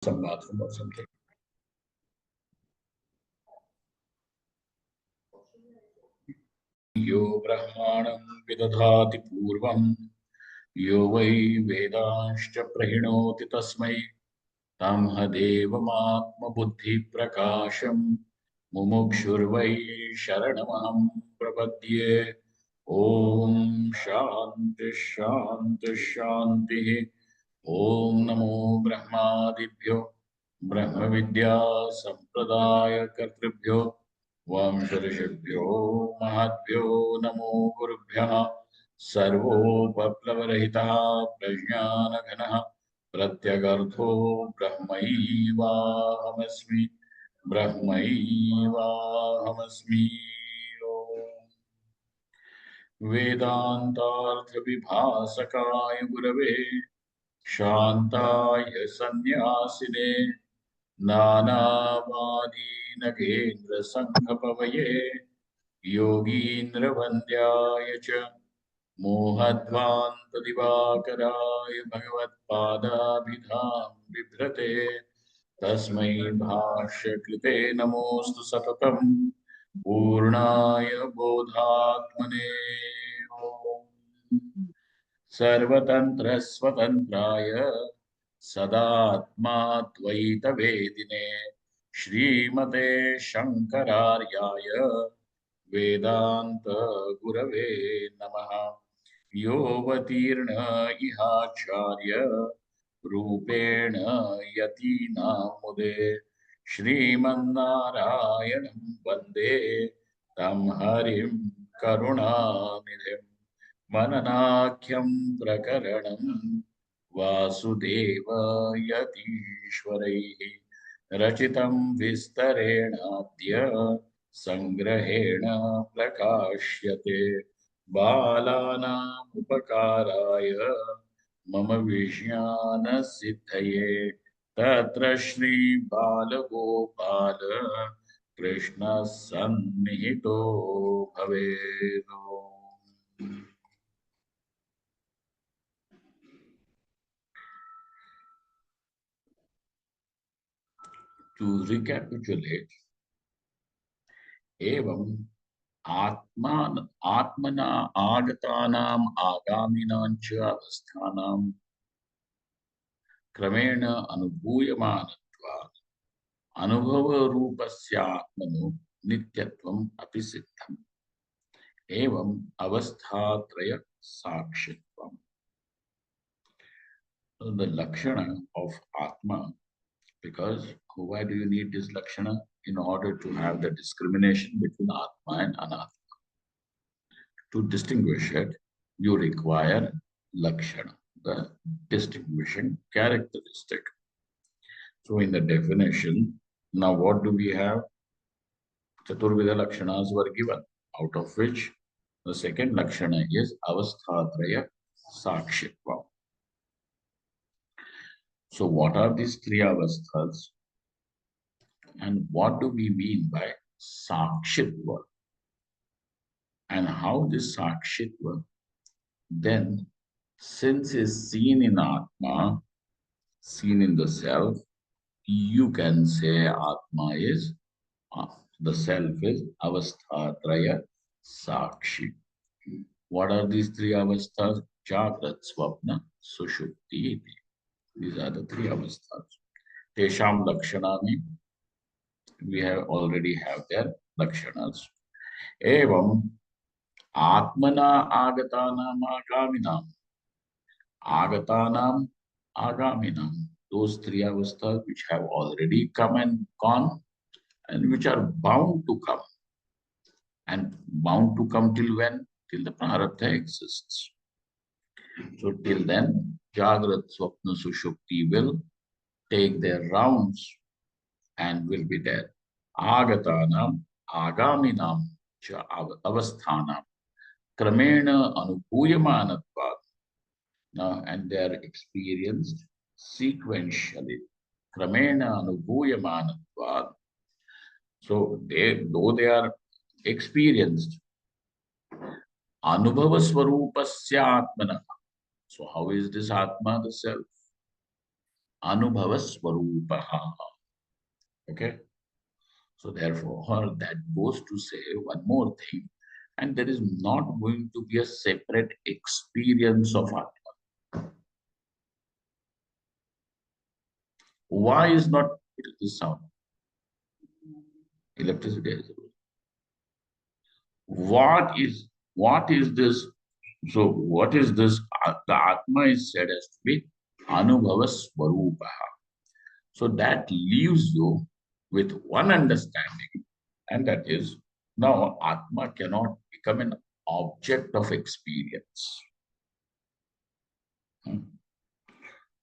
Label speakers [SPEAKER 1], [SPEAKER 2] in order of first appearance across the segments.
[SPEAKER 1] some bathroom or something. यो ब्रह्माणं विदधाति पूर्वं यो वै वेदांश्च प्रहिणोति तस्मै तं हदेवमात्मबुद्धिप्रकाशं मुमुक्षुर्वै शरणमहं प्रपद्ये। ॐ शान्ति शान्ति शान्तिः। ॐ नमो ब्रह्मादिभ्यो ब्रह्मविद्या संप्रदायकर्तृभ्यो वंशऋषिभ्यो महद्भ्यो नमो गुरुभ्यः। सर्वोपप्लवरहितः प्रज्ञानघनः प्रत्यगर्थो ब्रह्मैवाहमस्मि ब्रह्मैवाहमस्मि। वेदान्तार्थविभासकाय गुरवे शान्ताय सन्न्यासिने नानावादीनगेन्द्रसङ्घपवये योगीन्द्रवन्द्याय च मोहध्वान्तदिवाकराय भगवत्पादाभिधां बिभ्रते तस्मै भाष्यकृते नमोऽस्तु सततं पूर्णाय बोधात्मने। सर्वतन्त्र स्वतन्त्राय सदात्माद्वैतवेदिने श्रीमते शंकरार्याय वेदांत गुरवे नमः। योऽवतीर्ण इहाचार्य रूपेण यतीनामुदे श्रीमन्नारायणं वन्दे तं हरिं करुणानिधिम्। मननाख्यं प्रकरणं वासुदेव यतीश्वरैः रचितं विस्तरेणाद्य संग्रहेण प्रकाश्यते। बालानाम् उपकाराय मम विज्ञानसिद्धये तत्र श्री बालगोपाल कृष्ण सन्निहितो भवेत्। To recapitulate, एवं आत्मना आगतानाम् आगामिनां च अवस्थानां क्रमेण अनुभूयमानत्वात् अनुभवरूपस्य आत्मनो नित्यत्वम् अपि सिद्धम्। एवं अवस्थात्रय साक्षित्वम्. The lakshana of Atma, because why do you need this lakshana? In order to have the discrimination between Atma and Anatma. To distinguish it, you require lakshana, the distinguishing characteristic. So in the definition, now what do we have? Chaturvida lakshanas were given, out of which the second lakshana is avasthatraya sakshitva. So what are these three avasthas? And what do we mean by sakshitva? And how this sakshitva then, since is seen in Atma, seen in the self, you can say Atma is, the self is avasthatraya sakshi. What are these three avasthas? Jagrat, Swapna, Sushupti. These are the three avasthas. Tesham lakshanani, we already have their lakshanas. Evam Atmana agatanam agaminam. Agatanam agaminam. Those three avasthas which have already come and gone and which are bound to come. And bound to come till when? Till the prarabdha exists. So till then, Jagrat, Swapna, Sushupti will take their rounds and will be there. Agatanam agaminam cha avasthanam kramena anubhuyamanatvat. Now, and they are experienced sequentially. Kramena anubhuyamanatvat. So though they are experienced, anubhava swarupasya atmana. So how is this Atma, the self? Anubhava Swarupaha. Okay. So therefore, that goes to say one more thing, and there is not going to be a separate experience of Atma. Why is not this sound? Electricity. What is this? So what is this? The Atma is said as to be Anubhava Swarupaha. So that leaves you with one understanding, and that is now Atma cannot become an object of experience. Hmm.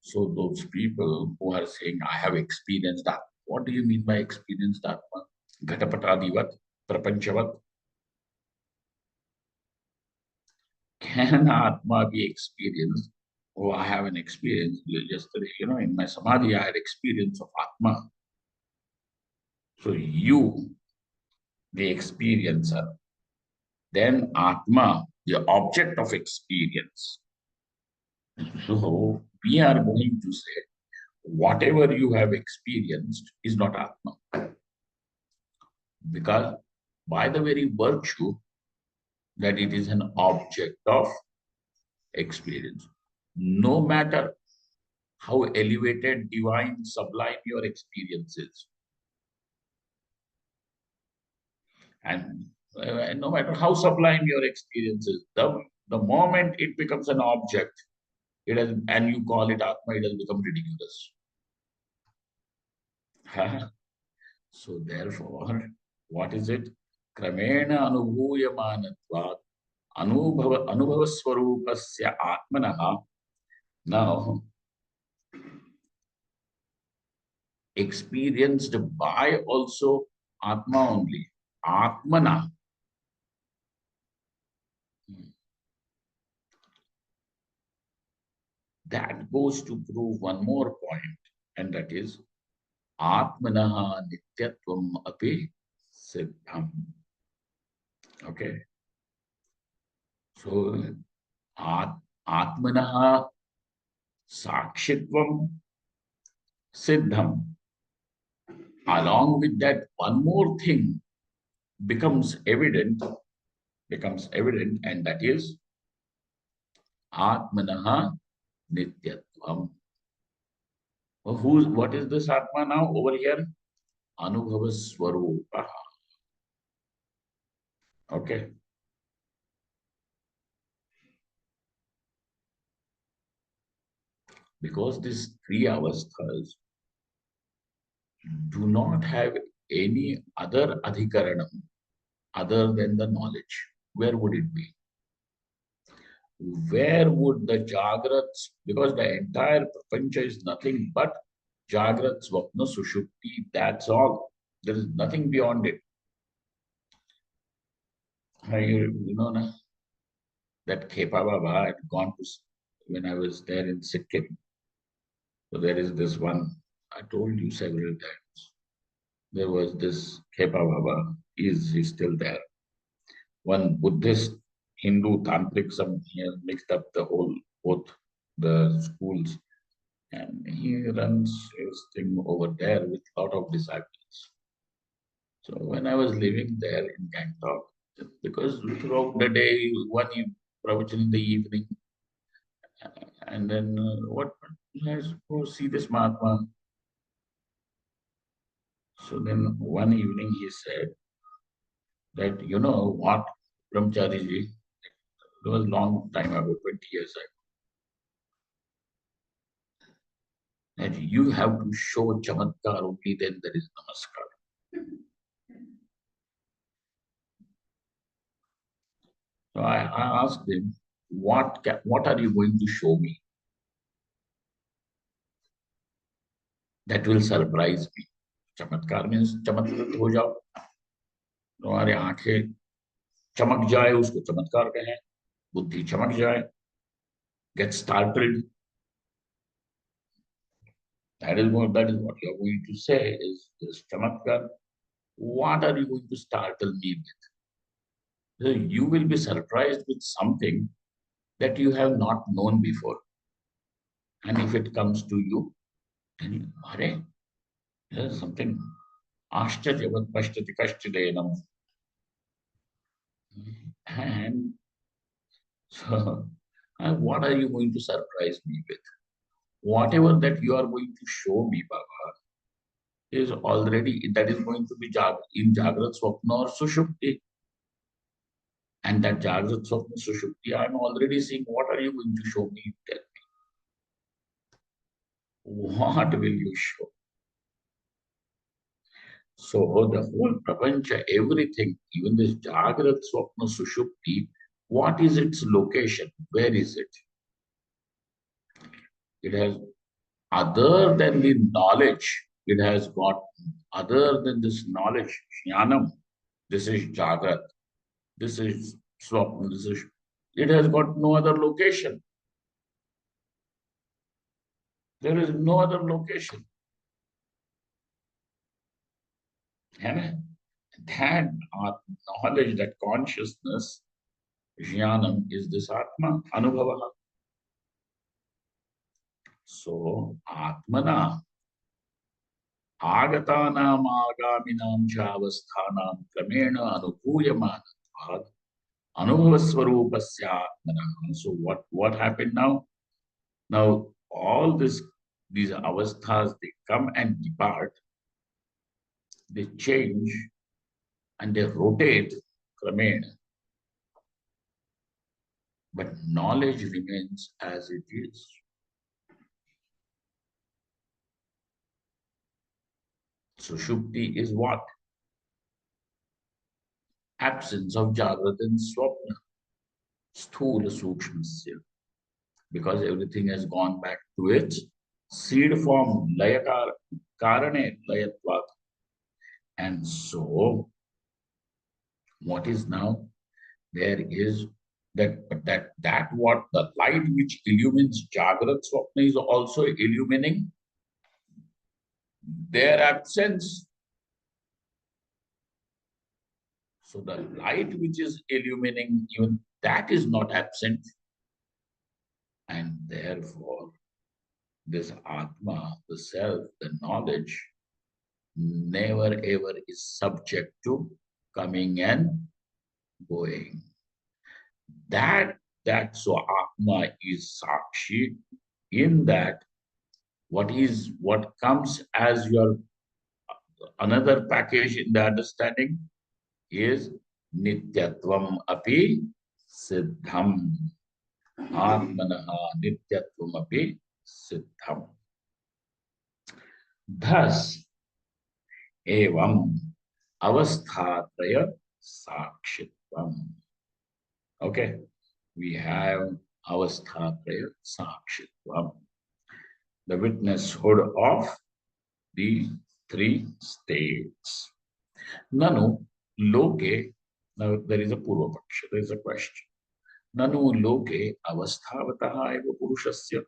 [SPEAKER 1] So those people who are saying, I have experienced Atma, what do you mean by experienced Atma? Ghatapatadivat, Prapanchavat. Can Atma be experienced? Oh, I have an experience. Yesterday, in my Samadhi, I had experience of Atma. So you, the experiencer, then Atma, the object of experience. So we are going to say, whatever you have experienced is not Atma. Because by the very virtue that it is an object of experience, no matter how elevated, divine, sublime your experience is, and no matter how sublime your experience is, the moment it becomes an object, it has, and you call it Atma, it has become ridiculous. So therefore, what is it? Kramena anubhuyamanatvat anubhava swarupasya atmanaha. Now, experienced by also Atma only. Atmana. That goes to prove one more point, and that is Atmanaha nityatvam api siddham. Okay. So Atmanaha sakshitvam siddham. Along with that, one more thing becomes evident, and that is Atmanaha nityatvam. What is this Atma now over here? Anubhava Swarupa. Okay. Because these three avasthas do not have any other adhikaranam other than the knowledge. Where would it be? Where would the Jagrats, because the entire Prapancha is nothing but Jagrat, Swapna, Sushupti, that's all. There is nothing beyond it. That Khepa Baba had gone to, when I was there in Sikkim. So there is this one, I told you several times. There was this Khepa Baba, he's still there. One Buddhist, Hindu, Tantric, he has mixed up both the schools. And he runs his thing over there with a lot of disciples. So when I was living there in Gangtok, because throughout the day, one pravachan in the evening, and then what? Let's go see this Mahatma. So then one evening he said that, you know what, Brahmachariji, it was a long time ago, 20 years ago, that you have to show chamatkar, only then there is namaskar. So I asked him, what are you going to show me that will surprise me? चमत्कार means चमत्कृत हो जाओ, तुम्हारे आंखें चमक जाए, उसको चमत्कार कहें, बुद्धि चमक जाए, get startled. That is what you're going to say is this chamatkar. What are you going to startle me with? So you will be surprised with something that you have not known before. And if it comes to you, Then, Hare, there's something Ashcharyavat Pashtati Kashtilenam. And so, what are you going to surprise me with? Whatever that you are going to show me, Baba, is already, that is going to be in Jagrat Swapna or Sushupti. And that Jagrat Swapna Sushupti, I'm already seeing. What are you going to show me? Tell me. What will you show? So the whole Prapancha, everything, even this Jagrat Swapna Sushupti, what is its location? Where is it? It has, other than the knowledge, it has got, other than this knowledge, Jnanam, this is Jagrat, this is Swapna, this is, it has got no other location. There is no other location. And that knowledge, that consciousness, Jnanam, is this Atma, Anubhava. So, Atmana, Agatanam Agaminam Chavasthanam Kramena Anubhuyamanatvad Anubhavaswarupasya Atmana. So, what happened now? Now, all these avasthas, they come and depart, they change and they rotate, Kramena. But knowledge remains as it is. So Shukti is what? Absence of Jagrat and Swapna. Sthula Sukshmasya. Because everything has gone back to its seed form, Layakar, Karane, Layatvat. And so, what is now? There is that what the light which illumines Jagrat Swapna is also illumining their absence. So the light which is illumining, even that is not absent. And therefore, this Atma, the self, the knowledge, never ever is subject to coming and going. That so Atma is Sakshi. In that, what comes as your another package in the understanding is Nityatvam api siddham. Atmanaha nityatvam api siddham. Thus, evam avasthatraya sakshitvam. Okay, we have avasthatraya sakshitvam, the witnesshood of the three states. Nanu loke, now there is a purva paksha, there is a question. Nanu loke avasthavataha eva purushasya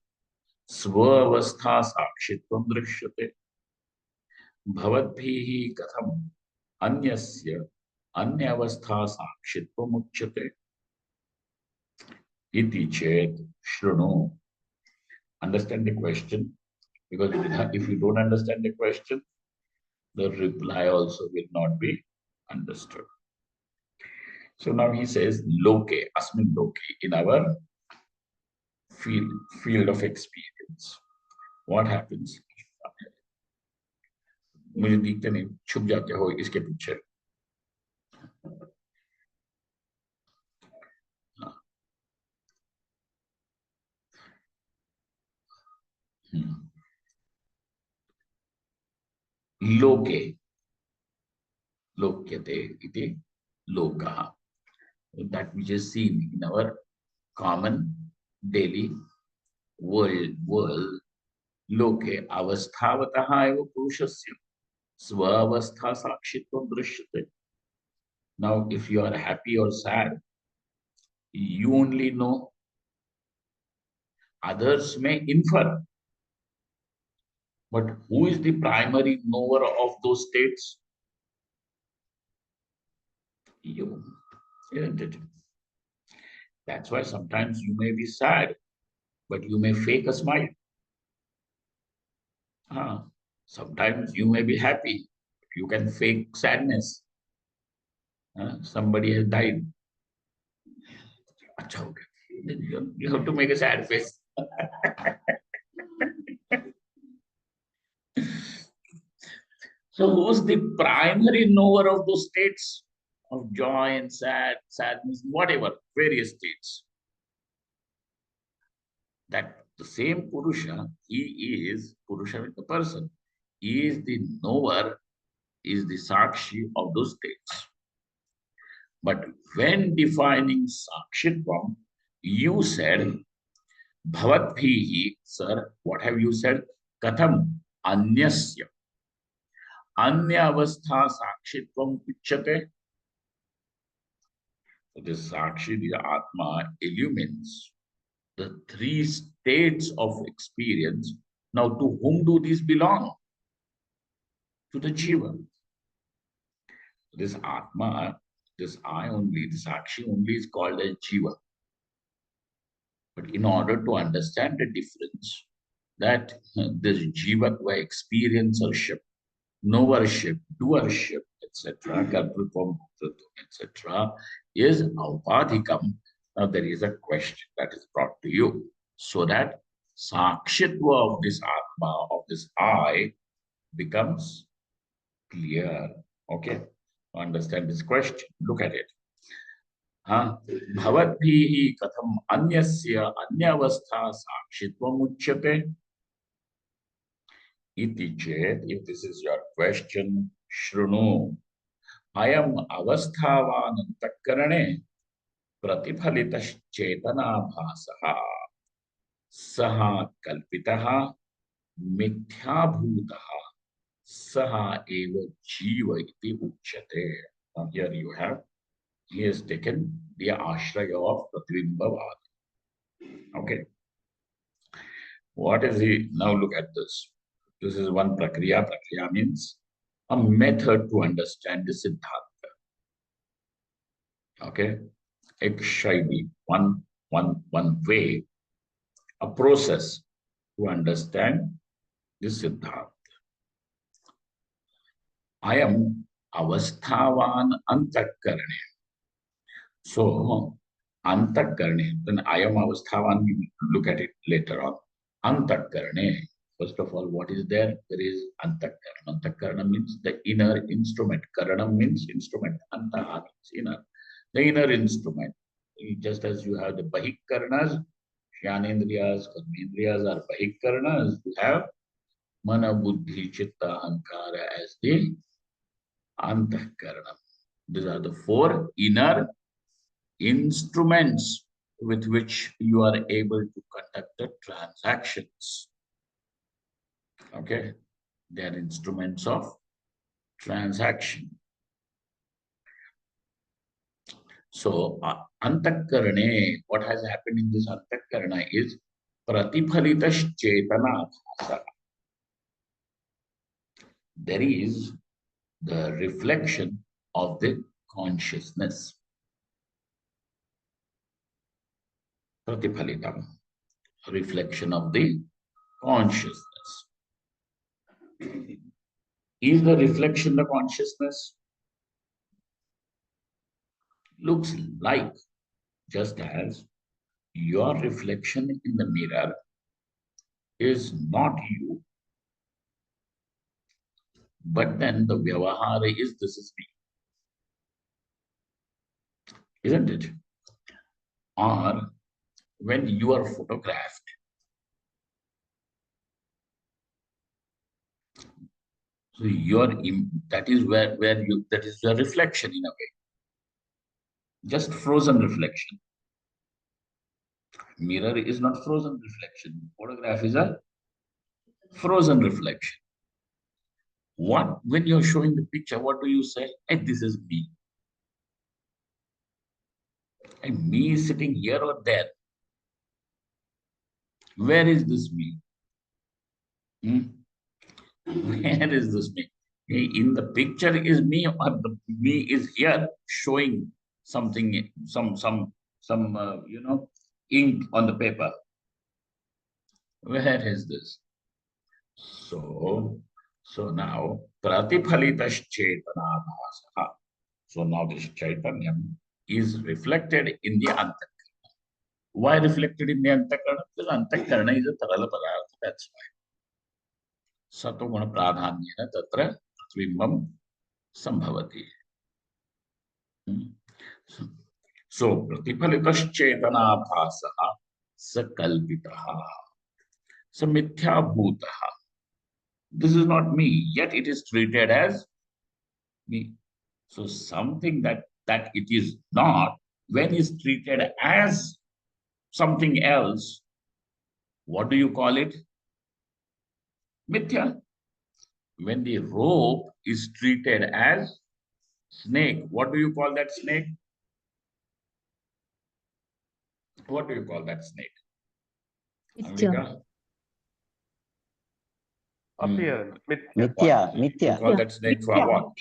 [SPEAKER 1] swaavastha sakshitvam drishyate भवद्भिः कथम अन्यस्य अन्यावस्था साक्षित्वमुच्यते इति चेत शृणु. Understand the question, because if you don't understand the question, the reply also will not be understood. So now he says loke, asmin loke, in our field of experience, what happens? मुझे दिखते नहीं, छुप जाते हो इसके पीछे. लोके लोक्यते इति लोकः, that which is seen in our common daily world. लोके अवस्थावतः एव पुरुषस्य स्वावस्था साक्षित्वं दृश्यते. Now, if you are happy or sad, you only know. Others may infer, but who is the primary knower of those states? You, isn't it? That's why sometimes you may be sad, but you may fake a smile. Sometimes you may be happy. You can fake sadness. Somebody has died. Acha, okay. Then you have to make a sad face. So who's the primary knower of those states of joy and sadness, whatever, various states? That the same Purusha, he is, Purusha with the person, he is the knower, is the Sakshi of those states. But when defining Sakshitvam, you said, Bhavatbhihi, sir, what have you said? Katham Anyasya. Anya avastha Sakshitvam Uchyate. So this Sakshi, the Atma, illumines the three states of experience. Now, to whom do these belong? To the Jiva. This Atma, this I only, this Sakshi only is called as Jiva. But in order to understand the difference, that this Jivatva experiencership, knowership, doership, etc., kartrutvam, etc., is aupadhikam. Now there is a question that is brought to you, so that sakshitva of this Atma, of this I, becomes clear. Okay, understand this question. Look at it. भवद्भिः कथम अन्यस्य अन्यावस्था साक्षित्वमुच्यते इति चेत्, if this is your question, शृणु अयम् अवस्थावान् अंतःकरणे प्रतिफलितश्चेतनाभासः सः कल्पितः मिथ्याभूतः सः एव जीव इति उच्यते. Now here you have, he has taken the ashraya of Pratibhimbavad. Okay. What is he? Now look at this. This is one prakriya. Prakriya means a method to understand the Siddhanta. Okay. Ek shaivi, one way, a process to understand the Siddhanta. I am avasthavan antakarane. So, antakarane, then I am avasthavan, we will look at it later on. Antakarane, first of all, what is there? There is antakarana. Antakarana means the inner instrument. Karanam means instrument. Antaha means inner. The inner instrument. Just as you have the bahikaranas, Jnanendriyas, Karmendriyas are bahikaranas, you have Mana, Buddhi, Chitta, Ahankara as the antahkarana. These are the four inner instruments with which you are able to conduct the transactions. Okay, they are instruments of transaction. So, antakarane, what has happened in this antakarana is pratiphalitash chetana bhasa. There is the reflection of the consciousness. Pratipalitam, reflection of the consciousness. Is the reflection the consciousness? Looks like, just as your reflection in the mirror is not you, but then the vyavahara is this is me. Isn't it? Or when you are photographed, so that is where you, that is your reflection in a way. Just frozen reflection. Mirror is not frozen reflection. Photograph is a frozen reflection. What, when you're showing the picture, what do you say? Hey, this is me. And me is sitting here or there. Where is this me? Where is this me? In the picture is me, or the me is here showing something, some ink on the paper. Where is this? So, now pratiphalitaschetana bhasaha. So now this Chaitanyam is reflected in the Antakarana. Why reflected in the Antakarana? Because Antakarana is a Tarala Padartha, that's why. Satoguna Pradhanyena Tatra Pratvimbam Sambhavati. So, Pratiphalitaschetana bhasaha sakalpitaha samithya-bhutaha. This is not me, yet it is treated as me. So something that it is not, when is treated as something else, what do you call it? Mithya. When the rope is treated as snake, what do you call that snake? What do you call that snake? Anglika?
[SPEAKER 2] Appearance.
[SPEAKER 3] Mithya.
[SPEAKER 1] You call that snake from what?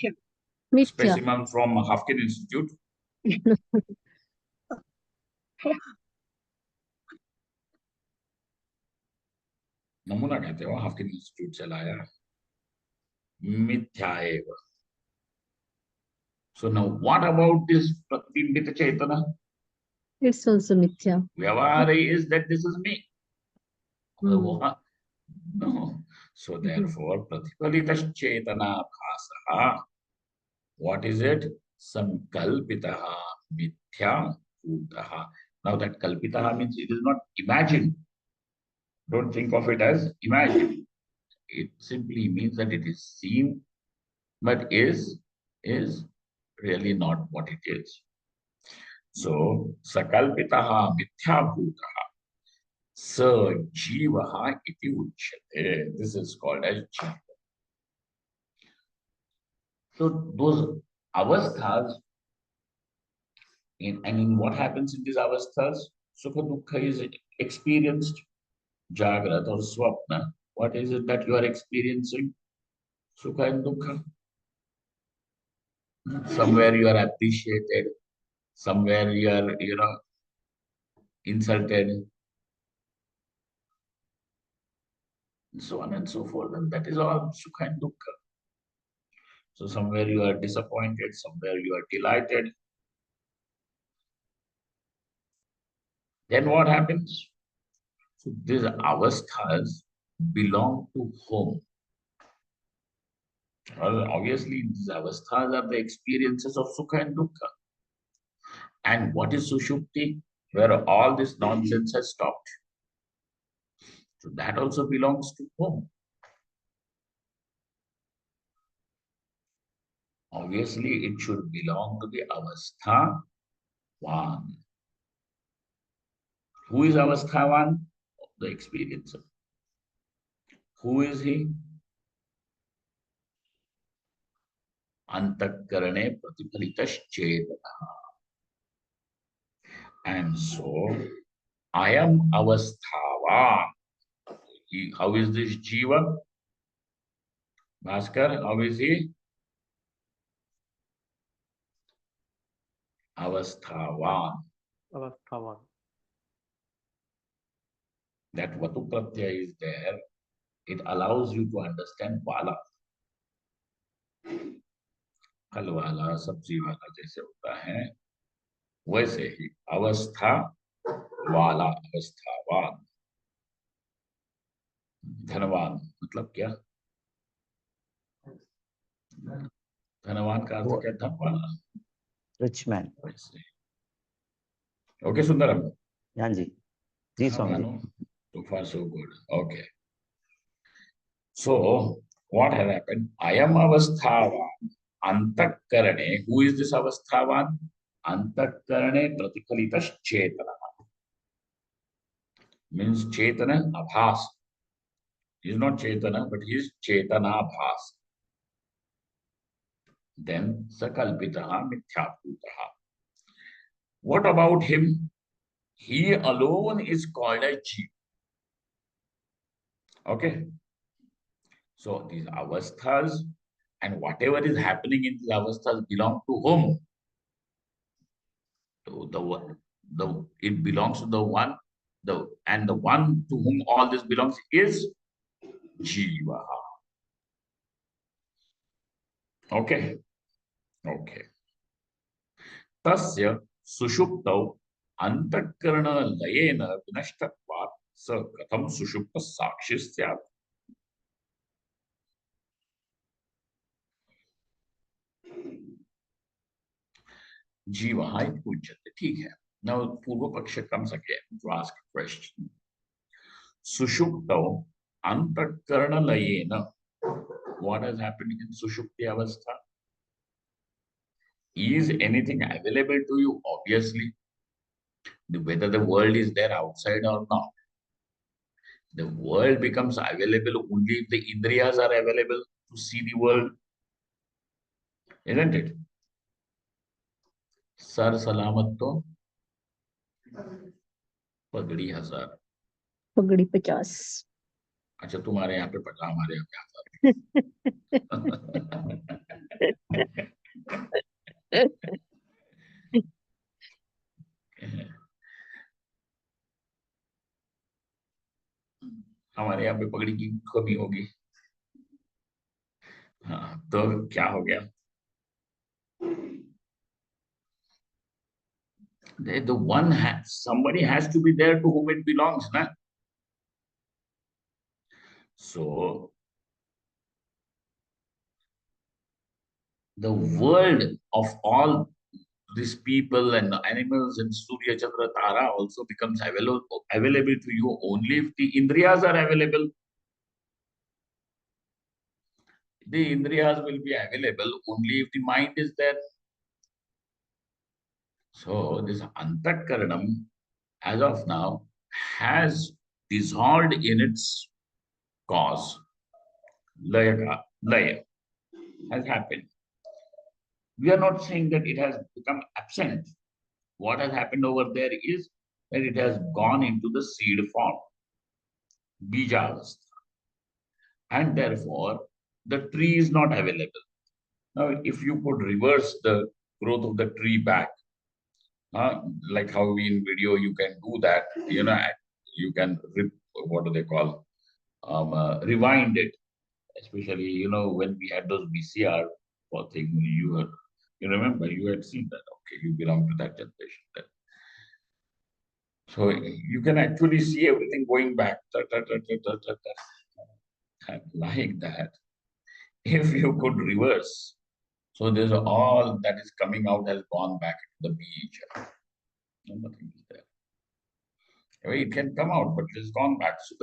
[SPEAKER 1] Specimen from Hafkin Institute? नमूना कहते हो Haffkine institute से लाया मिथ्या एव. So now what about this Pratimbita Chaitana?
[SPEAKER 4] It's also mithya.
[SPEAKER 1] Vyavahara is that this is me. No. So therefore, Pratipalita Chaitana Bhasaha. What is it? Sankalpitaha Mithya Bhutaha. Now that Kalpitaha means it is not imagined. Don't think of it as imagined. It simply means that it is seen, but is really not what it is. So, sakalpitaha mithyabhutaha sa jivaha iti uchyate. This is called as jiva. So, those avasthas, and what happens in these avasthas? Sukha dukkha is experienced. Jagrat or swapna. What is it that you are experiencing? Sukha and dukkha. Somewhere you are appreciated, somewhere you are, insulted, and so on and so forth. And that is all sukha and dukkha. So somewhere you are disappointed, somewhere you are delighted. Then what happens? So these avasthas belong to whom? Well, obviously, these avasthas are the experiences of sukha and dukkha. And what is sushupti? Where all this nonsense has stopped. So that also belongs to whom? Obviously, it should belong to the avasthavan. Who is avasthavan? The experiencer. Who is he? Antakarane pratiphalitaschetana. And so, I am avasthavan. How is this jiva? Bhaskar, how is he? Avasthavan.
[SPEAKER 2] Avasthavan.
[SPEAKER 1] That vatu pratyaya is there. It allows you to understand vala. फल वाला, सब्जी वाला जैसे होता है, वैसे ही अवस्था वाला, अवस्थावान. धनवान मतलब क्या? धनवान का अर्थ क्या? धनवान.
[SPEAKER 3] Rich man.
[SPEAKER 1] Okay, Sundaram.
[SPEAKER 3] Yanji. Ji Swami.
[SPEAKER 1] So far so good. Okay. So what has happened? I am avasthavan. Antakarane. Who is this avasthavan? Antakarane pratiphalitash chetana. Means chetana abhas. He is not chetana, but he is chetana abhas. Then sakalpitaha mithyabhutaha. What about him? He alone is called a jiva. Okay. So these avasthas and whatever is happening in these avasthas belong to whom? To the one. It belongs to the one. And the one to whom all this belongs is Jivaha. Okay. Okay. Tasya sushuptau antakarana layena vinashtatvat sa katham sushupta sakshi syat. Jivaha iti uchyate. ठीक है. Now Purva Paksha comes again to ask a question. Sushuptau antakarana layena. What has happened in Sushupti Avastha? Is anything available to you? Obviously, whether the world is there outside or not. The world becomes available only if the Indriyas are available to see the world. Isn't it? Sar salamat to पगड़ी 1000.
[SPEAKER 4] पगड़ी 50.
[SPEAKER 1] अच्छा तुम्हारे यहाँ पे 50, हमारे यहाँ पे 1000. हमारे यहाँ पे पगड़ी की कमी होगी. हाँ, तो क्या हो गया? The one has, somebody has to be there to whom it belongs, na? So the world of all these people and animals and Surya Chandra Tara also becomes available to you only if the Indriyas are available. The Indriyas will be available only if the mind is there. So this Antakaranam, as of now, has dissolved in its cause. Laya has happened. We are not saying that it has become absent. What has happened over there is that it has gone into the seed form, Bijavastha. And therefore, the tree is not available. Now, if you could reverse the growth of the tree back, like how in video you can do that, you can, what do they call, rewind it. Especially, when we had those VCR for thing, you remember, you had seen that. Okay, you belong to that generation then. So you can actually see everything going back. And like that, if you could reverse, so there's all that is coming out has gone back to the beach. Nothing is there. It can come out, but it has gone back. So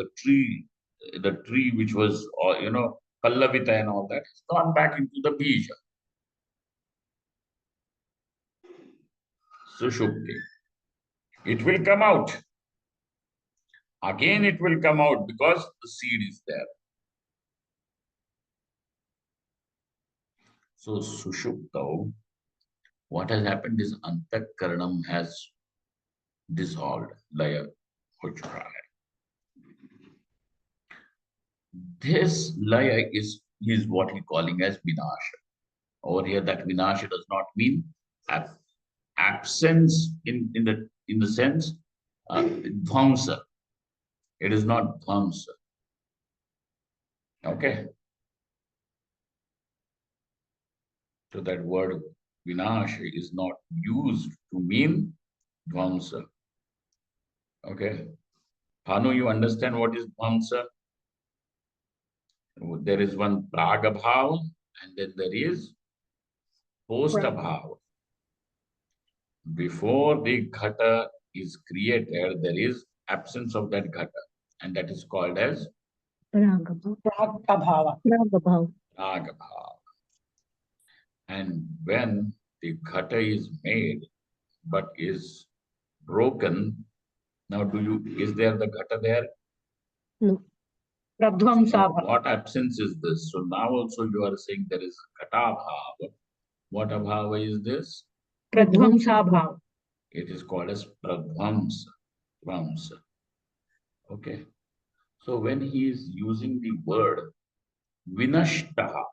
[SPEAKER 1] the tree which was, Pallavita and all that, has gone back into the beach. Sushupti. It will come out. Again, it will come out because the seed is there. So Sushuptau, what has happened is Antakaranam has dissolved. Laya ho chuka hai. This Laya is what he's calling as Vinasha. Over here, that Vinasha does not mean absence in the sense Dhamsa. It is not Dhamsa. Okay. So that word Vinasha is not used to mean Dhamsa. Okay. Bhanu, you understand what is Dhamsa? There is one Pragabhav and then there is Postabhav. Before the Ghata is created, there is absence of that Ghata, and that is called as
[SPEAKER 4] Pragabhav.
[SPEAKER 1] Pragabhav. And when the Ghata is made but is broken, now is there the Ghata there?
[SPEAKER 4] No.
[SPEAKER 1] So what absence is this? So now also you are saying there is Ghata Bhava. What abhava is this?
[SPEAKER 4] Pradvamsa.
[SPEAKER 1] It is called as Pradvamsa. Okay. So when he is using the word Vinashtaha,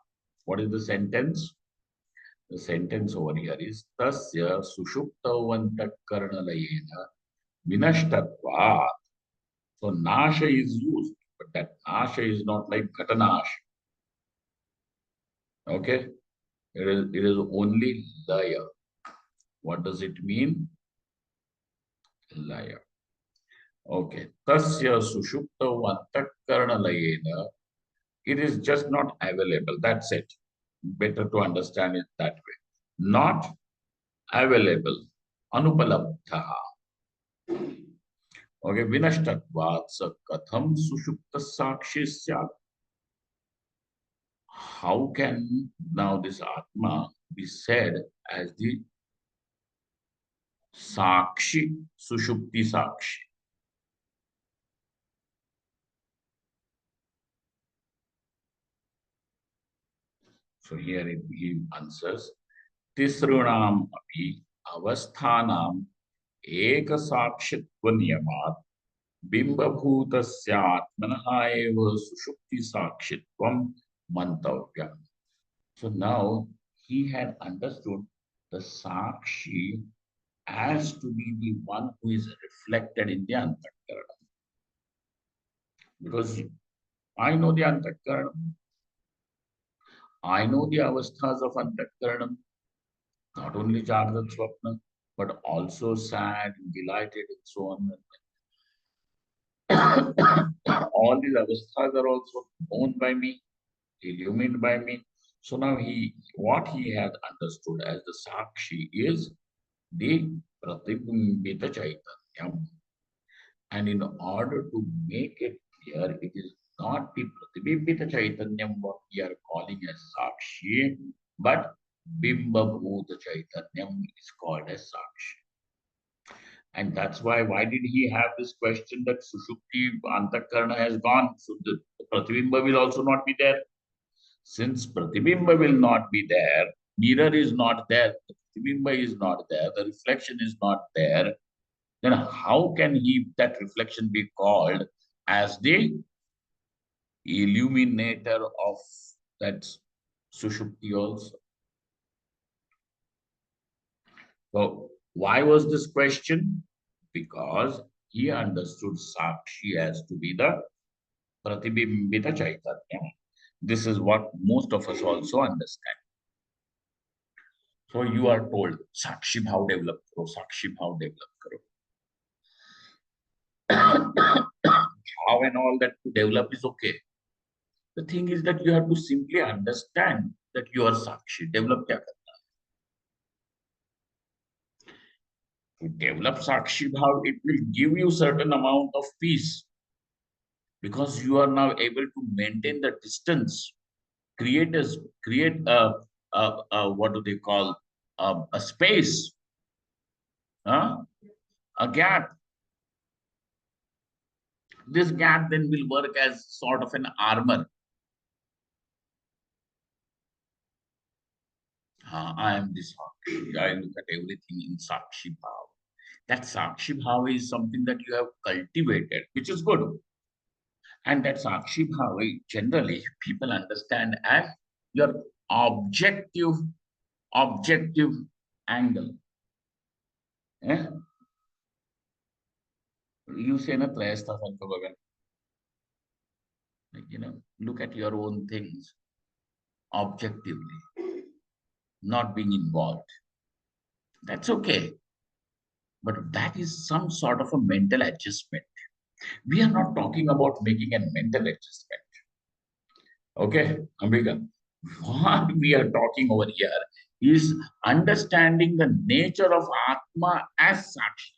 [SPEAKER 1] what is the sentence? The sentence over here is Tasya Sushuptavantakarnalayena Vinashtatvat. So Nasha is used. But that Nasha is not like Ghatanash. Okay? It is only Laya. What does it mean? Laya. Okay. Tasya sushupta antakarana layena. It is just not available. That's it. Better to understand it that way. Not available. Anupalabdha. Okay. Vinashtatvat sa katham sushupta sakshi syat. How can now this Atma be said as the Sakshi, Sushupti Sakshi? So here he answers, Tisrunam api avasthanam eka sakshitva niyamat bimbabhutasya atmanaha eva sushupti sakshitvam mantavyam. So now he had understood the Sakshi as to be the one who is reflected in the Antakarana. Because I know the Antakarana, I know the avasthas of Antakarana, not only Jagrat Swapna, but also sad, delighted, and so on. All these avasthas are also known by me, illumined by me. So now what he had understood as the Sakshi is the Pratibimbita Chaitanyam. And in order to make it clear, it is not the Pratibimbita Chaitanyam what we are calling as Sakshi, but Bimba Bhuta Chaitanyam is called as Sakshi. And that's why did he have this question that Sushupti Antakarana has gone, so the Pratibimba will also not be there? Since Pratibimba will not be there, mirror is not there, the Pratibimba is not there, the reflection is not there, then how can that reflection be called as the illuminator of that Sushupti also? So why was this question? Because he understood Sakshi as to be the Pratibimbita Chaitanya. This is what most of us also understand. So you are told, Sakshi Bhav develop karo, Sakshi Bhav develop karo. How and all that to develop is okay. The thing is that you have to simply understand that you are Sakshi. Develop kya karna? To develop Sakshi Bhav, it will give you certain amount of peace. Because you are now able to maintain the distance, create what do they call, a space, a gap. This gap then will work as sort of an armor. I am this Sakshi. I look at everything in Sakshi Bhav. That Sakshi Bhav is something that you have cultivated, which is good. And that Sakshi Bhav, generally, people understand as your objective angle. Eh? You say na Trayastha Sankavagan. Look at your own things objectively, not being involved. That's okay. But that is some sort of a mental adjustment. We are not talking about making a mental adjustment. Okay, Ambika. What we are talking over here is understanding the nature of Atma as such.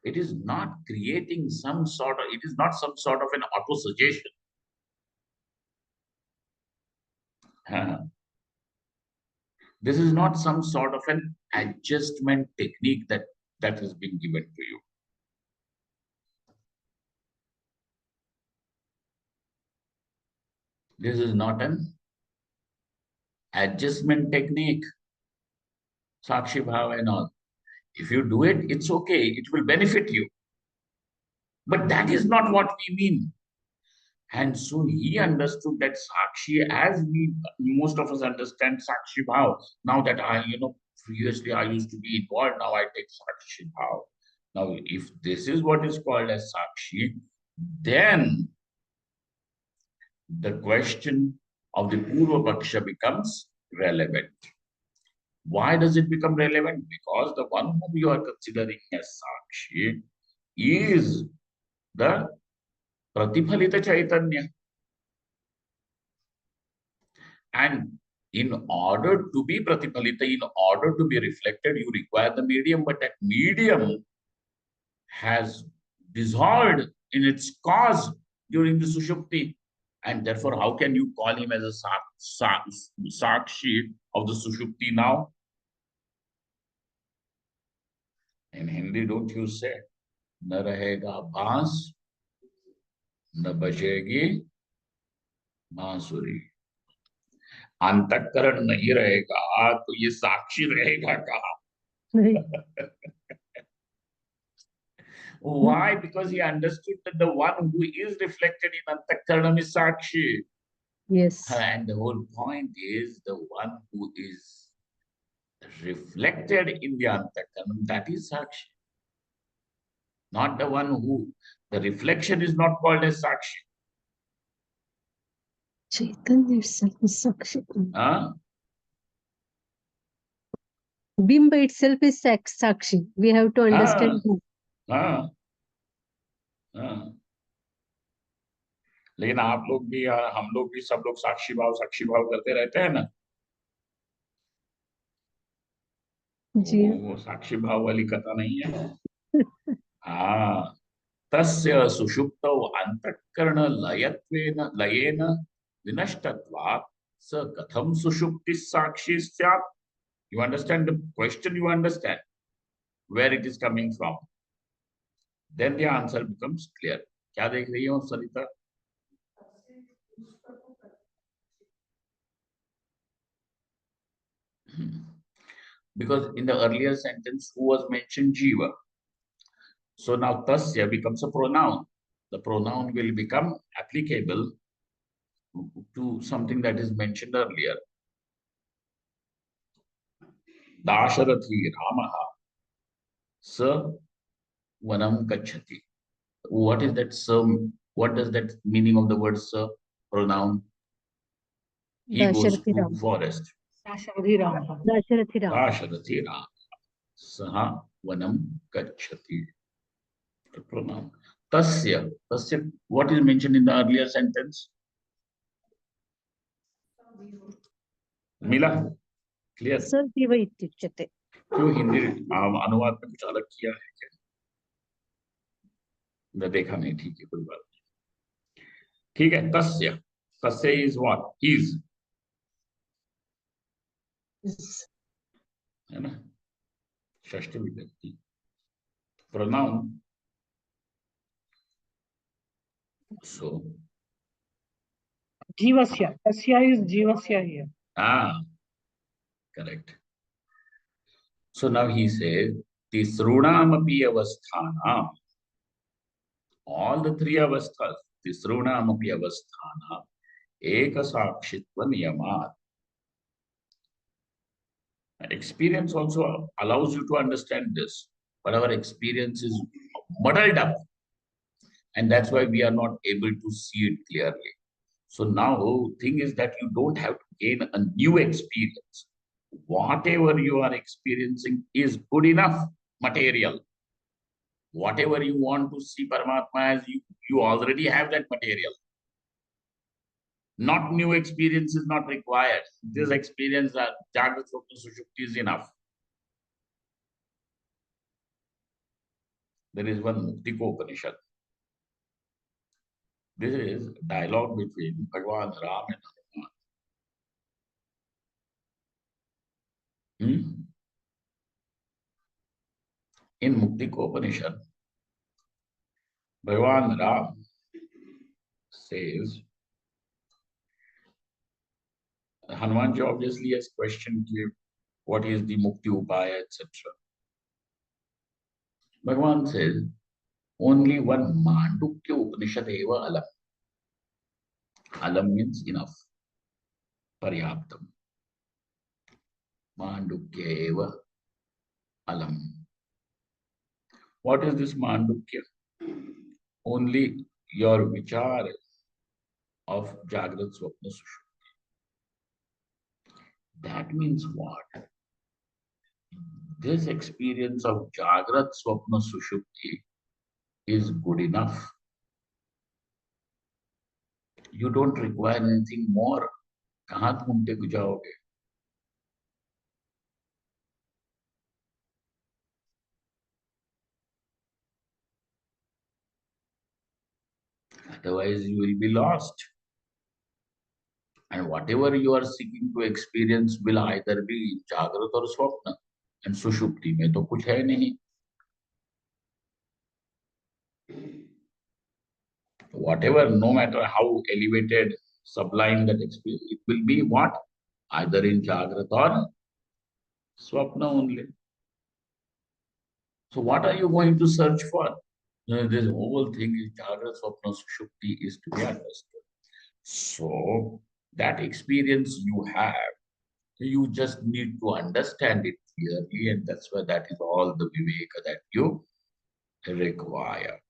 [SPEAKER 1] It is not creating it is not some sort of an auto-suggestion. This is not some sort of an adjustment technique that has been given to you. This is not an adjustment technique. Sakshi Bhava and all. If you do it, it's okay. It will benefit you. But that is not what we mean. And so he understood that Sakshi, as most of us understand Sakshi Bhav. Now that previously I used to be involved, now I take Sakshi Bhav. Now, if this is what is called as Sakshi, then the question of the Purva Paksha becomes relevant. Why does it become relevant? Because the one whom you are considering as Sakshi is the Pratiphalita Chaitanya. And in order to be Pratiphalita, in order to be reflected, you require the medium, but that medium has dissolved in its cause during the Sushupti. And therefore, how can you call him as a Sakshi of the Sushupti now? In Hindi, don't you say, न रहेगा बांस, न बजेगी बांसुरी. अंतःकरण नहीं रहेगा तो ये साक्षी रहेगा कहाँ? Why? Because he understood that the one who is reflected in Antakaranam is Sakshi.
[SPEAKER 4] Yes.
[SPEAKER 1] And the whole point is the one who is reflected in the Antakaranam, that is Sakshi. Not the one who, the reflection is not called as Sakshi.
[SPEAKER 4] Chaitanya itself is Sakshi.
[SPEAKER 1] Huh?
[SPEAKER 4] Bimba itself is Sakshi. We have to understand who.
[SPEAKER 1] हाँ, हाँ. लेकिन आप लोग भी हम लोग भी सब लोग साक्षी भाव करते रहते हैं ना.
[SPEAKER 4] जी.
[SPEAKER 1] वो साक्षी भाव वाली कथा नहीं है. हाँ. तस्य सुषुप्तौ अंतःकरण लयेन विनष्टत्वात् स कथम सुषुप्ति साक्षी स्यात्. You understand the question, you understand where it is coming from. Then the answer becomes clear. क्या देख रही हो सरिता? Because in the earlier sentence, who was mentioned? Jiva. So now tasya becomes a pronoun. The pronoun will become applicable to something that is mentioned earlier. Dasharathi Ramaha Sa Vanam Gacchati. What is that sa? What does that meaning of the word sa? Pronoun. He goes
[SPEAKER 4] Dasharathi
[SPEAKER 1] to
[SPEAKER 4] Ram.
[SPEAKER 1] forest.
[SPEAKER 4] Dasharathi Ram. Dasharathi Ram.
[SPEAKER 1] Dasharathi Ram. Saha Vanam Gacchati. The pronoun. Tasya. Tasya. What is mentioned in the earlier sentence? मिला? Clear?
[SPEAKER 4] Sir Jiva ityuchyate.
[SPEAKER 1] क्यों हिंदी अनुवाद में कुछ अलग किया है क्या? मैं देखा नहीं. ठीक है, कोई बात नहीं. ठीक है. तस्य. तस्य is what? Is. है ना? षष्ठी विभक्ति. Pronoun. So.
[SPEAKER 2] Jivasya. Tasya is Jivasya here.
[SPEAKER 1] Correct. So now he says, Tisrunamapi avasthanam. All the three avasthas, Tisrunamapi avasthanam, eka sakshitva niyamat. Experience also allows you to understand this, but our experience is muddled up. And that's why we are not able to see it clearly. So now, thing is that you don't have to gain a new experience. Whatever you are experiencing is good enough material. Whatever you want to see Paramatma as, you already have that material. Not new experience is not required. This experience that Jagrat Swapna Sushupti is enough. There is one Muktiko Upanishad. This is dialogue between Bhagavan Ram and Hanuman. In Muktiko Upanishad, Bhagavan Ram says, Hanumanji obviously has questioned you, what is the Mukti Upaya, etc. Bhagavan says, only one Mandukya Upanishad eva alam. Alam means enough. Paryaptam. Mandukya eva alam. What is this Mandukya? Only your vichar of Jagrat Swapna Sushupti. That means what? This experience of Jagrat Swapna Sushupti is good enough. You don't require anything more. कहाँ ढूंढते जाओगे? Otherwise, you will be lost. And whatever you are seeking to experience will either be Jagrat or Swapna. And Sushupti में तो कुछ है नहीं. Whatever, no matter how elevated, sublime that experience, it will be what? Either in Jagrat or Swapna only. So what are you going to search for? This whole thing is Jagrat, Swapna, Sushupti is to be understood. So that experience you have, you just need to understand it clearly, and that's why that is all the viveka that you require.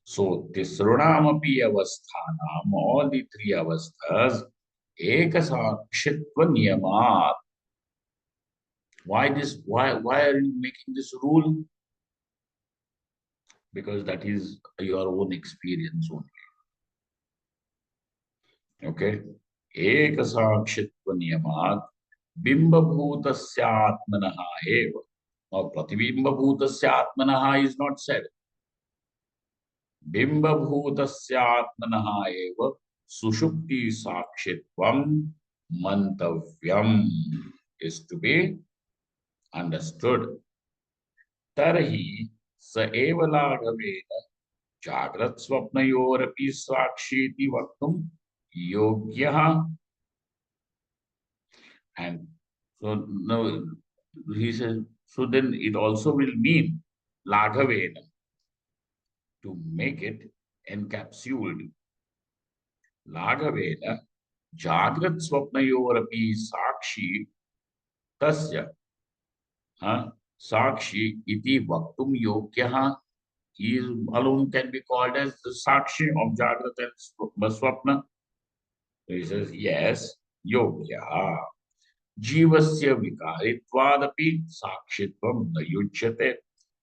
[SPEAKER 1] So Tisrunamapi avasthanam, all the three avasthas, ekasakshitva niyamat. Why this? Why are you making this rule? Because that is your own experience only. Okay? Ekasakshitva niyamat bimbabhutasya atmanaha eva. Now, Pratibimbabhutasya atmanaha is not said. Bimbabhutasya atmanaha eva sushupti sakshitvam mantavyam is to be understood. Tarhi sa eva laghavena jagrat swapnayorapi sakshiti vaktum yogyaha. And so now he says, so then it also will mean Laghavena, to make it encapsulated. Laghavena Jagrat Swapnayorapi Sakshi Tasya Sakshi iti Vaktum Yogyaha. He alone can be called as the Sakshi of Jagrat and Swapna. He says, yes, Yogyaha. Jivasya vikarittvadapi sakshitvam na yujyate.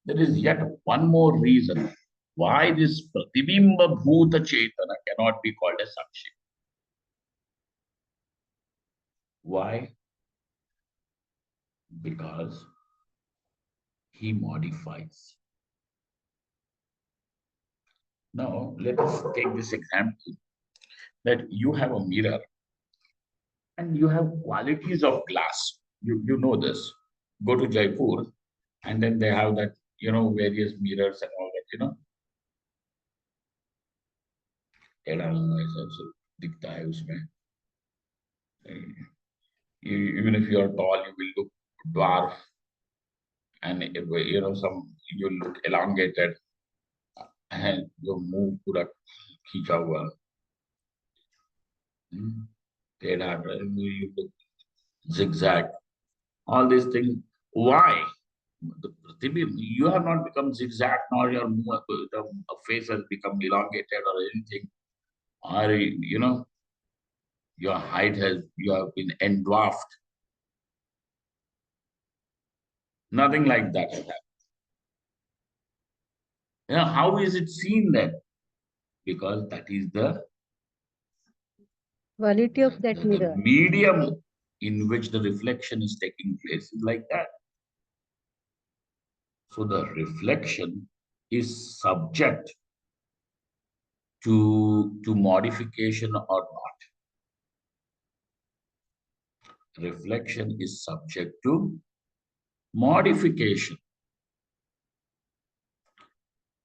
[SPEAKER 1] There is yet one more reason why this pratibimba bhuta chetana cannot be called as sakshi. Why? Because he modifies. Now, let us take this example that you have a mirror and you have qualities of glass. You know this. Go to Jaipur and then they have that, various mirrors and all that, ऐसा दिखता है उसमें. Even if you are tall, you will look dwarf, and you look elongated, and your move पूरा खींचा हुआ, टेढ़ा, you look zigzag. All these things. Why? You have not become zigzag, nor your face has become elongated or anything, or your height you have been endwarfed. Nothing like that has happened. How is it seen then? Because that is the
[SPEAKER 4] Quality of that mirror.
[SPEAKER 1] medium in which the reflection is taking place is like that. So the reflection is subject to modification or not. Reflection is subject to modification.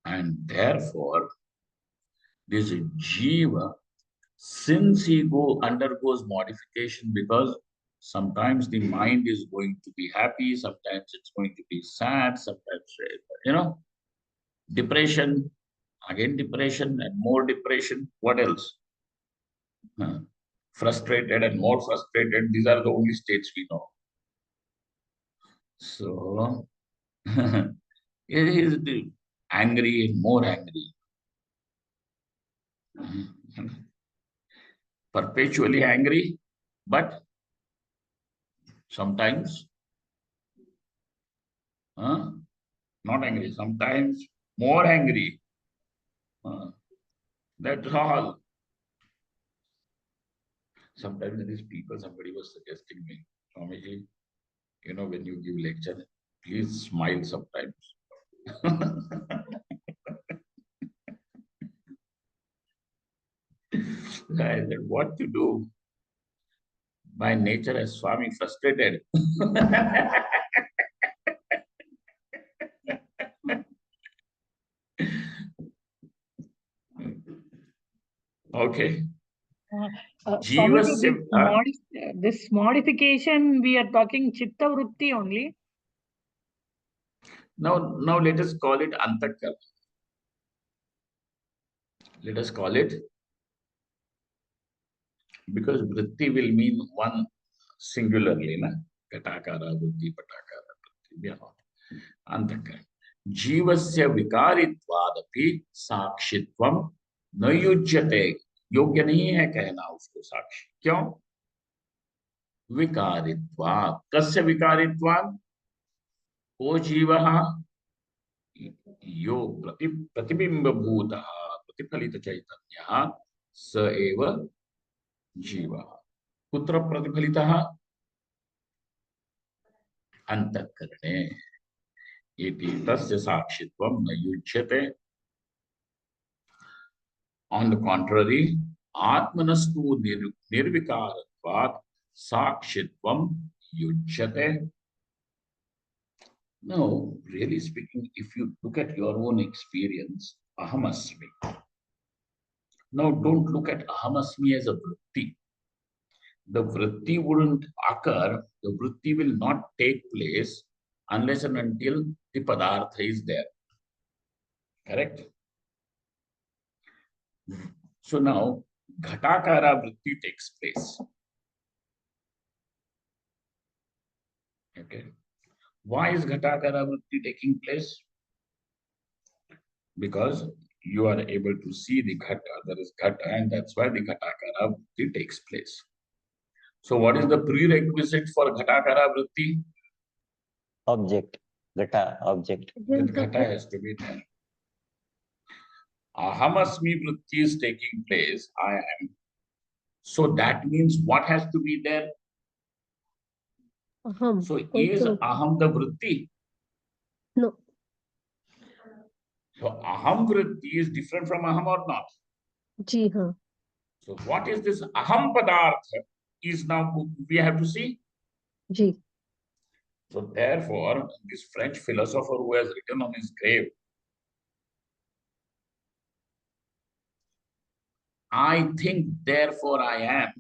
[SPEAKER 1] And therefore, this jiva, since he undergoes modification, because sometimes the mind is going to be happy, sometimes it's going to be sad, sometimes, depression, again depression and more depression. What else? Frustrated and more frustrated. These are the only states we know. So, it is angry and more angry. Perpetually angry, but sometimes not angry, sometimes more angry. That's all. Sometimes these people, somebody was suggesting me, Swamiji, when you give lecture, please smile sometimes. I said, what to do? By nature, as Swami frustrated. Okay.
[SPEAKER 2] Swamiji, this modification, we are talking chitta vritti only.
[SPEAKER 1] Now let us call it antakar. Let us call it, because vritti will mean one singularly, na? Katakara, vritti, patakara, vritti. We are not. Antakar. Jivasya vikarittvadapi sakshitvam न युज्यते. योग्य नहीं है कहना उसको साक्षी. क्यों? विकारित्वात्. कस्य विकारित्वात्? को जीवः यो प्रतिबिंबभूतः प्रतिफलित चैतन्यः स एव जीवः. कुत्र प्रतिफलितः? अंतःकरणे. इति तस्य साक्षित्वं न युज्यते. On the contrary, atmanastu nirvikaratvat sakshitvam yujyate. Now, really speaking, if you look at your own experience, ahamasmi. Now, don't look at ahamasmi as a vritti. The vritti wouldn't occur, the vritti will not take place unless and until the padartha is there. Correct? So now, ghatakara vritti takes place. Okay. Why is ghatakara vritti taking place? Because you are able to see the ghata, there is ghata, and that's why the ghatakara vritti takes place. So what is the prerequisite for ghatakara vritti?
[SPEAKER 3] Object. Ghata, object.
[SPEAKER 1] That ghata has to be there. Ahamasmi vritti is taking place, I am. So that means what has to be there?
[SPEAKER 4] Aham.
[SPEAKER 1] So is
[SPEAKER 4] Also,
[SPEAKER 1] aham the vritti?
[SPEAKER 4] no.
[SPEAKER 1] So aham vritti is different from aham or not?
[SPEAKER 4] Ji ha.
[SPEAKER 1] So what is this aham padartha is now we have to see.
[SPEAKER 4] Ji.
[SPEAKER 1] So therefore, this French philosopher who has written on his grave, I think, therefore I am.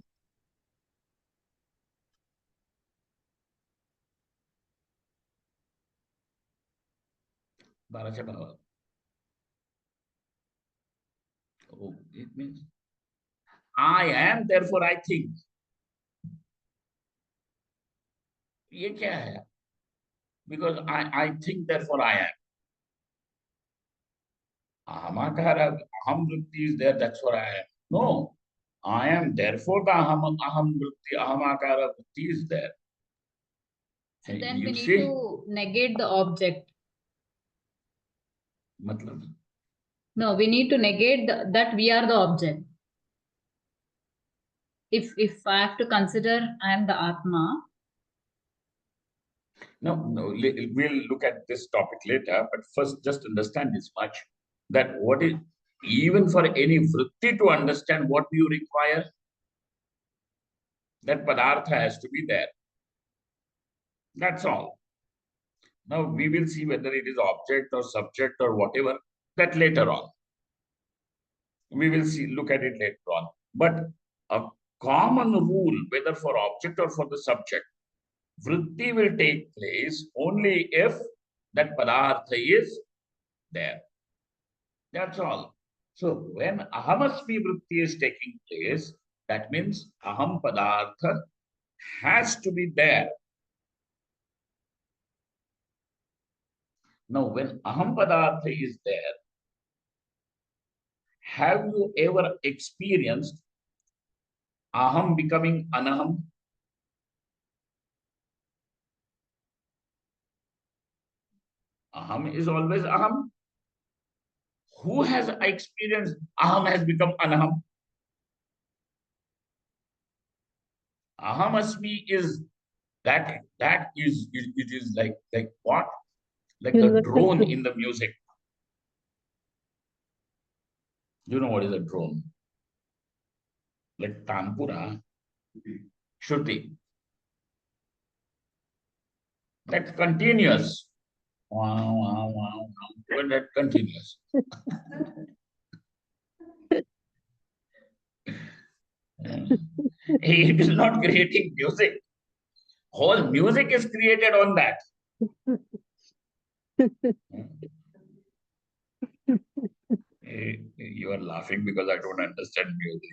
[SPEAKER 1] Oh, it means I am, therefore I think. ये क्या है? Because I think, therefore I am. Ahamakara, aham vritti is there, that's what I am. No, I am, therefore the aham vritti, ahamakara vritti is there.
[SPEAKER 5] So then
[SPEAKER 1] You
[SPEAKER 5] we need
[SPEAKER 1] see?
[SPEAKER 5] to negate the object.
[SPEAKER 1] Matlab?
[SPEAKER 5] No, we need to negate that we are the object. If I have to consider I am the Atma.
[SPEAKER 1] No, we'll look at this topic later, but first just understand this much, that what is, even for any vritti to understand, what do you require? That padartha has to be there. That's all. Now we will see whether it is object or subject or whatever, that later on. We will see, look at it later on. But a common rule, whether for object or for the subject, vritti will take place only if that padartha is there. That's all. So when ahamasmi vritti is taking place, that means aham padartha has to be there. Now, when aham padartha is there, have you ever experienced aham becoming anaham? Aham is always aham. Who has experienced aham has become anaham? Aham asmi is that is it is like what? Like the
[SPEAKER 4] Universal
[SPEAKER 1] drone
[SPEAKER 4] truth.
[SPEAKER 1] in the music. You know what is a drone? Like Tanpura, Shruti. That's continuous. Wow, wow, wow, wow. Well, that continuous. It is not creating music. Whole music is created on that. You are laughing because I don't understand music.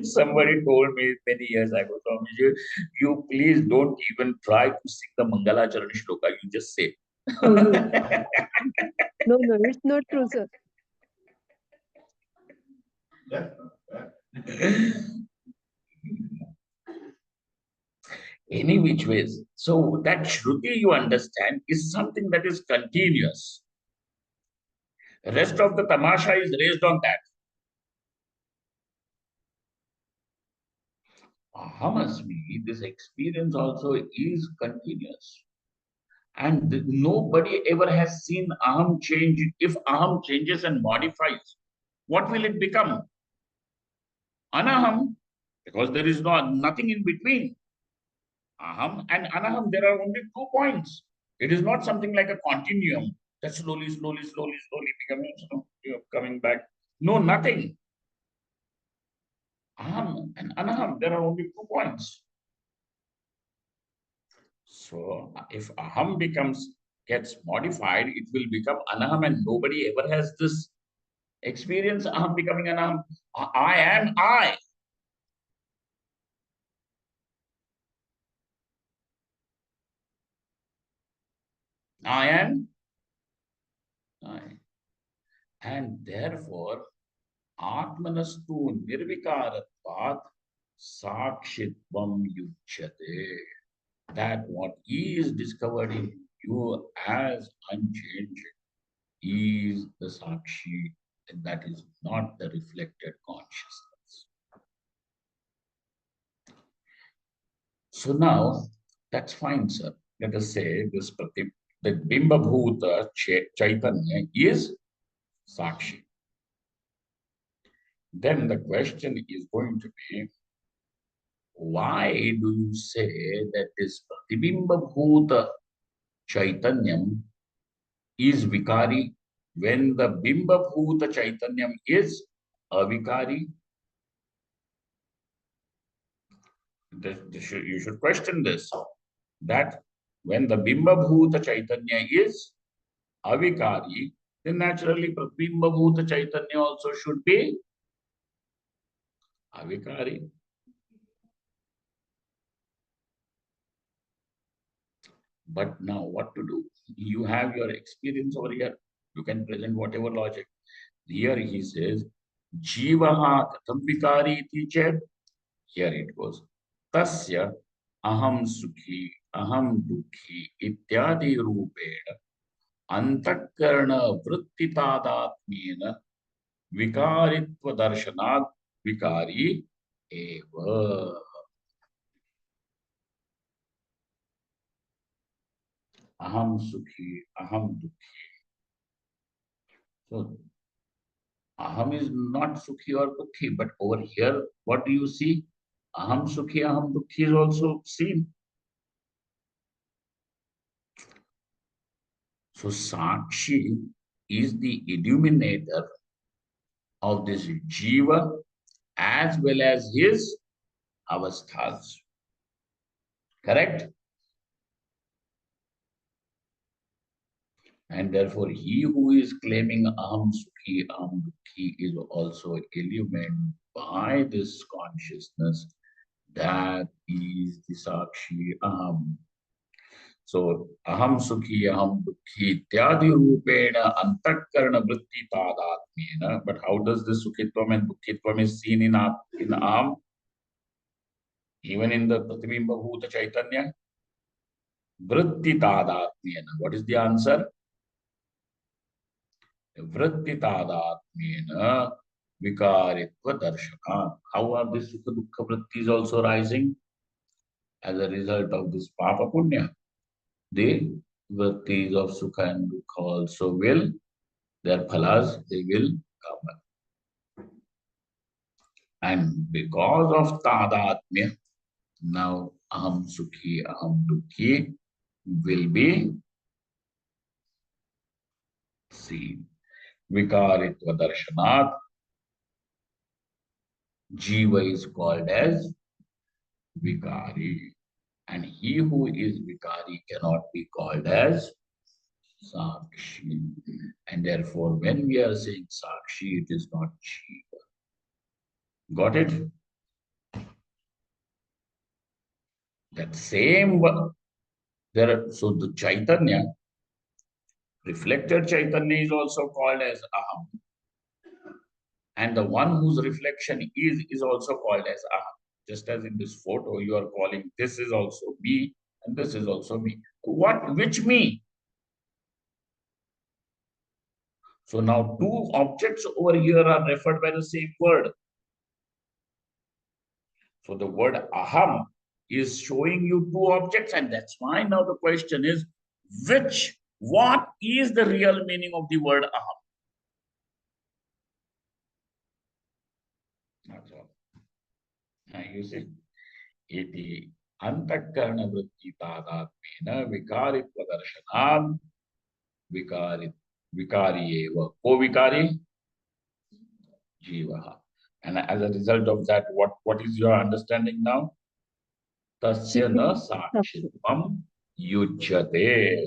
[SPEAKER 1] Somebody told me many years ago, Swamiji, you please don't even try to sing the Mangala Charan Shloka. You just say.
[SPEAKER 4] No, it's not true, sir.
[SPEAKER 1] Any which ways. So that Shruti, you understand, is something that is continuous. The rest of the tamasha is raised on that. Ahamasmi, this experience also is continuous. And nobody ever has seen aham change. If aham changes and modifies, what will it become? Anaham, because there is nothing in between. Aham and anaham, there are only 2 points. It is not something like a continuum that slowly becoming, coming back. No, nothing. Aham and anaham, there are only 2 points. So if aham gets modified, it will become anaham, and nobody ever has this experience aham becoming anaham. I am I. I am I. And therefore, Atmanastu nirvikaratvat sakshitvam yuchyate. That what is discovered in you as unchanged is the sakshi, and that is not the reflected consciousness. So now, that's fine, sir. Let us say this the Bimba Bhuta Chaitanya is Sakshi. Then the question is going to be, why do you say that this Pratibimba Bhuta Chaitanyam is Vikari when the Bimba Bhuta Chaitanyam is Avikari? You should question this. That when the Bimba Bhuta Chaitanya is Avikari, then naturally Pratibimba Bhuta Chaitanya also should be Avikari. But now what to do? You have your experience over here. You can present whatever logic. Here he says, Jivaha katham vikari iti ched. Here it goes. Tasya aham sukhi, aham dukhi ityadi rupena antakarana vrittitadatmena vikaritva darshanat vikari eva. Aham sukhi, aham dukhi. So aham is not sukhi or dukhi, but over here, what do you see? Aham sukhi, aham dukhi is also seen. So Sakshi is the illuminator of this Jiva as well as his avasthas. Correct? And therefore, he who is claiming aham sukhi, aham dukhi is also illuminated by this consciousness That is the Sakshi Aham. So Aham Sukhi, Aham Dukhi, Ityadi Rupena Antakarana Vritti Tadatmena. But how does this Sukhitvam and Dukhitvam is seen in Aham? Even in the Pratibimba Bhuta Chaitanya? Vritti Tadatmena. What is the answer? Vritti Tadatmena Vikaritva Darshana. How are these Sukha Dukha Vrittis also rising? As a result of this Papa Punya. The vrittis of Sukha and Dukha also will, their phalas, they will come. And because of Tadatmya, now Aham Sukhi, Aham Dukhi will be seen. Vikaritva Darshanat, Jiva is called as Vikari. And he who is Vikari cannot be called as Sakshi. And therefore, when we are saying Sakshi, it is not Jiva. Got it? That same so the Chaitanya, reflected Chaitanya is also called as Aham. And the one whose reflection is also called as Aham. Just as in this photo, you are calling this is also me and this is also me. Which me? So now two objects over here are referred by the same word. So the word Aham is showing you two objects, and that's why now the question is, what is the real meaning of the word Aham? That's all. Now you see, iti antakarana vritti tadatmena vikaritva darshanam vikari eva. Ko-vikari? Jivaha. And as a result of that, what is your understanding now? Tasya na sakshitvam yujyate.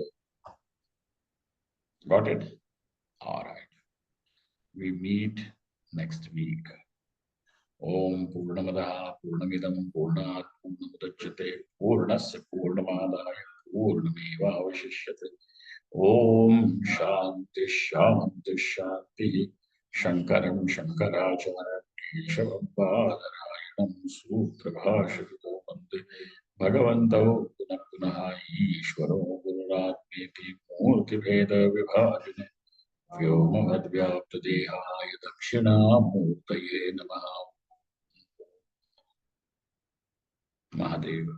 [SPEAKER 1] Got it? All right. We meet next week. Om Purnamada Purnamidam Purnat Purnamudachyate Purnasya Purnamadaya Purnameva Avashishyate. Om Shanti Shanti Shanti Shankaram Shankaracharya Keshavam Badarayam Sutra Bhashavito Vande Bhagavantau Punah Punah Ishvaro Gururatmeti Murti Veda Vibhajane Vyomavadvyaptadehaaya Dakshinamurtaye Namaha. Mahadeva.